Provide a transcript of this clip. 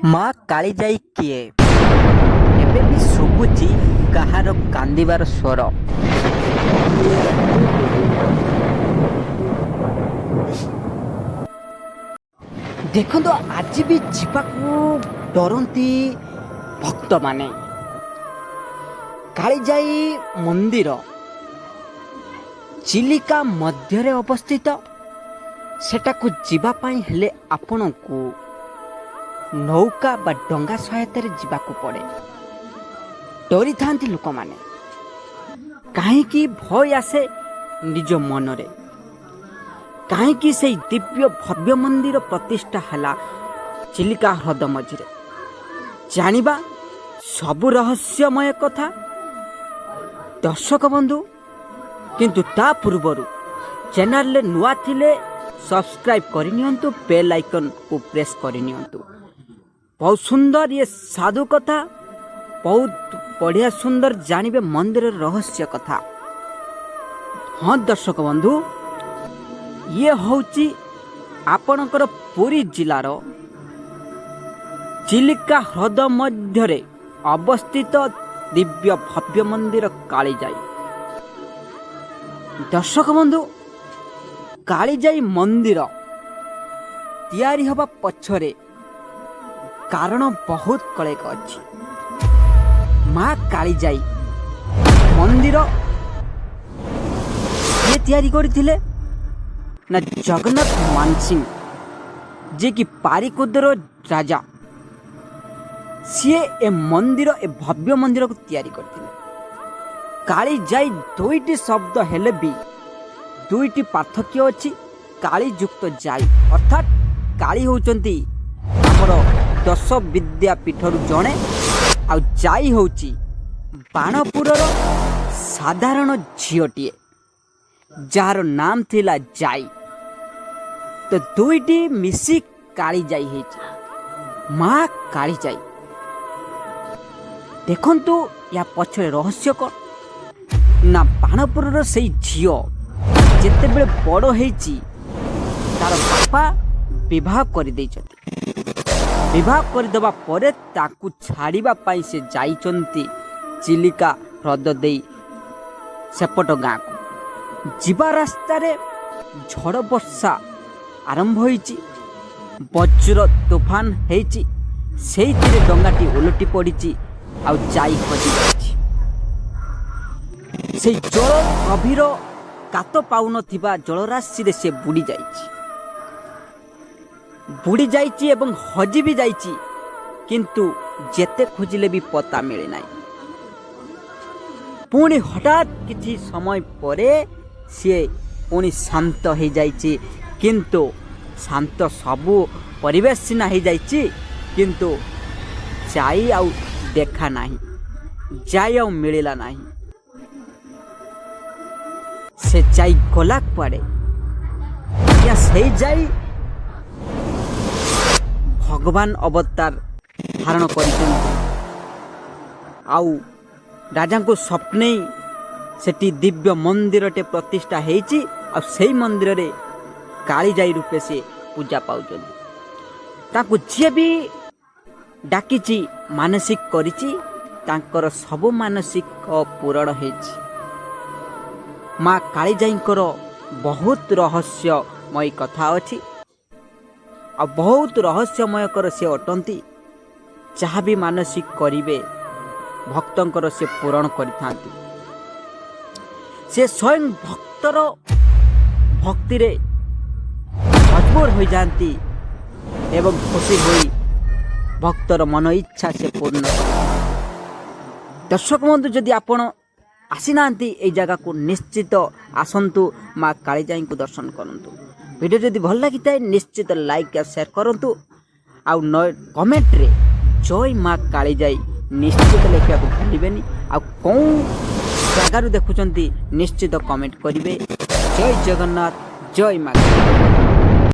ମା କାଳିଜାଇ କିଏ? ଏବେ ବି ଶୁଭୁଛି କାହାର କାନ୍ଦିବାର ସ୍ୱର। ଦେଖନ୍ତୁ, ଆଜି ବି ଯିବାକୁ ଡରନ୍ତି ଭକ୍ତମାନେ। କାଳିଜାଇ ମନ୍ଦିର ଚିଲିକା ମଧ୍ୟରେ ଅବସ୍ଥିତ। ସେଟାକୁ ଯିବା ପାଇଁ ହେଲେ ଆପଣଙ୍କୁ ନୌକା ବା ଡଙ୍ଗା ସହାୟତାରେ ଯିବାକୁ ପଡ଼େ। ଡରିଥାନ୍ତି ଲୋକମାନେ, କାହିଁକି ଭୟ ଆସେ ନିଜ ମନରେ। କାହିଁକି ସେଇ ଦିବ୍ୟ ଭବ୍ୟ ମନ୍ଦିର ପ୍ରତିଷ୍ଠା ହେଲା ଚିଲିକା ହ୍ରଦ ମଝିରେ। ଜାଣିବା ସବୁ ରହସ୍ୟମୟ କଥା ଦର୍ଶକ ବନ୍ଧୁ। କିନ୍ତୁ ତା ପୂର୍ବରୁ ଚ୍ୟାନେଲରେ ନୂଆ ଥିଲେ ସବସ୍କ୍ରାଇବ୍ କରିନିଅନ୍ତୁ, ବେଲ୍ ଆଇକନ୍କୁ ପ୍ରେସ୍ କରିନିଅନ୍ତୁ। ବହୁତ ସୁନ୍ଦର ଇଏ ସାଧୁ କଥା, ବହୁତ ବଢ଼ିଆ ସୁନ୍ଦର ଜାଣିବେ ମନ୍ଦିରର ରହସ୍ୟ କଥା। ହଁ ଦର୍ଶକ ବନ୍ଧୁ, ଇଏ ହେଉଛି ଆପଣଙ୍କର ପୁରୀ ଜିଲ୍ଲାର ଚିଲିକା ହ୍ରଦ ମଧ୍ୟରେ ଅବସ୍ଥିତ ଦିବ୍ୟ ଭବ୍ୟ ମନ୍ଦିର କାଳିଜାଇ। ଦର୍ଶକ ବନ୍ଧୁ, କାଳିଜାଇ ମନ୍ଦିର ତିଆରି ହେବା ପଛରେ କାରଣ ବହୁତ କଳେକ ଅଛି। ମା କାଳିଜାଇ ମନ୍ଦିର କିଏ ତିଆରି କରିଥିଲେ ନା ଜଗନ୍ନାଥ ମାନସିଂହ, ଯିଏକି ପାରିକୁଦର ରାଜା। ସିଏ ଏ ମନ୍ଦିର, ଏ ଭବ୍ୟ ମନ୍ଦିରକୁ ତିଆରି କରିଥିଲେ। କାଳିଜାଇ ଦୁଇଟି ଶବ୍ଦ ହେଲେ ବି ଦୁଇଟି ପାର୍ଥକ୍ୟ ଅଛି। କାଳି ଯୁକ୍ତ ଜାଇ, ଅର୍ଥାତ୍ କାଳି ହେଉଛନ୍ତି ଆମର 10 ବିଦ୍ୟାପୀଠରୁ ଜଣେ, ଆଉ ଜାଇ ହେଉଛି ବାଣପୁରର ସାଧାରଣ ଝିଅଟିଏ ଯାହାର ନାମ ଥିଲା ଜାଇ। ତ ଦୁଇଟି ମିଶି କାଳିଜାଇ ହେଇଛି, ମା କାଳିଜାଇ। ଦେଖନ୍ତୁ ୟା ପଛରେ ରହସ୍ୟ କ'ଣ ନା ବାଣପୁରର ସେଇ ଝିଅ ଯେତେବେଳେ ବଡ଼ ହେଇଛି, ତାର ବାପା ବିବାହ କରିଦେଇଛନ୍ତି। ବିବାହ କରିଦେବା ପରେ ତାକୁ ଛାଡ଼ିବା ପାଇଁ ସେ ଯାଇଛନ୍ତି ଚିଲିକା ହ୍ରଦ ଦେଇ ସେପଟ ଗାଁକୁ। ଯିବା ରାସ୍ତାରେ ଝଡ଼ ବର୍ଷା ଆରମ୍ଭ ହୋଇଛି, ବଜ୍ର ତୋଫାନ ହେଇଛି। ସେଇଥିରେ ଡଙ୍ଗାଟି ଓଲଟି ପଡ଼ିଛି, ଆଉ ଯାଇ ହଜିଯାଇଛି। ସେଇ ଜଳ ଗଭୀର କାତ ପାଉନଥିବା ଜଳରାଶିରେ ସେ ବୁଡ଼ି ଯାଇଛି ଏବଂ ହଜି ବି ଯାଇଛି। କିନ୍ତୁ ଯେତେ ଖୋଜିଲେ ବି ପତା ମିଳେ ନାହିଁ। ପୁଣି ହଠାତ୍ କିଛି ସମୟ ପରେ ସିଏ ପୁଣି ଶାନ୍ତ ହେଇଯାଇଛି। କିନ୍ତୁ ଶାନ୍ତ ସବୁ ପରିବେଶ ସିନା ହେଇଯାଇଛି, କିନ୍ତୁ ଯାଇ ଆଉ ଦେଖା ନାହିଁ, ଯାଇ ଆଉ ମିଳିଲା ନାହିଁ। ସେ ଯାଇ ଗଲା କୁଆଡ଼େ? ସେଇ ଯାଇ ଭଗବାନ ଅବତାର ଧାରଣ କରିଛନ୍ତି, ଆଉ ରାଜାଙ୍କୁ ସ୍ୱପ୍ନେଇ ସେଠି ଦିବ୍ୟ ମନ୍ଦିରଟେ ପ୍ରତିଷ୍ଠା ହେଇଛି। ଆଉ ସେଇ ମନ୍ଦିରରେ କାଳିଜାଇ ରୂପେ ସେ ପୂଜା ପାଉଛନ୍ତି। ତାଙ୍କୁ ଯିଏ ବି ଡାକିଛି, ମାନସିକ କରିଛି, ତାଙ୍କର ସବୁ ମାନସିକ ପୂରଣ ହେଇଛି। ମା କାଳିଜାଇଙ୍କର ବହୁତ ରହସ୍ୟମୟ କଥା ଅଛି, ଆଉ ବହୁତ ରହସ୍ୟମୟକର ସେ ଅଟନ୍ତି। ଯାହା ବି ମାନସିକ କରିବେ ଭକ୍ତଙ୍କର ସେ ପୂରଣ କରିଥାନ୍ତି। ସେ ସ୍ୱୟଂ ଭକ୍ତର ଭକ୍ତିରେ ମଜବୁର ହୋଇଯାଆନ୍ତି ଏବଂ ଖୁସି ହୋଇ ଭକ୍ତର ମନ ଇଚ୍ଛା ସେ ପୂର୍ଣ୍ଣ କରନ୍ତି। ଦର୍ଶକ ବନ୍ଧୁ, ଯଦି ଆପଣ ଆସିନାହାନ୍ତି এই ଜାଗାକୁ, ନିଶ୍ଚିତ ଆସନ୍ତୁ, ମା କାଳିଜାଇଙ୍କୁ ଦର୍ଶନ କରନ୍ତୁ। ଭିଡ଼ିଓ ଯଦି ଭଲ ଲାଗିଥାଏ ନିଶ୍ଚିତ ଲାଇକ୍ ଆଉ ସେୟାର କରନ୍ତୁ, ଆଉ କମେଣ୍ଟରେ ଜୟ ମା କାଳିଜାଇ ନିଶ୍ଚିତ ଲେଖିବାକୁ ଭୁଲିବେନି। ଆଉ କେଉଁ ଜାଗାରୁ ଦେଖୁଛନ୍ତି ନିଶ୍ଚିତ କମେଣ୍ଟ କରିବେ। ଜୟ ଜଗନ୍ନାଥ, ଜୟ ମା କାଳିଜାଇ।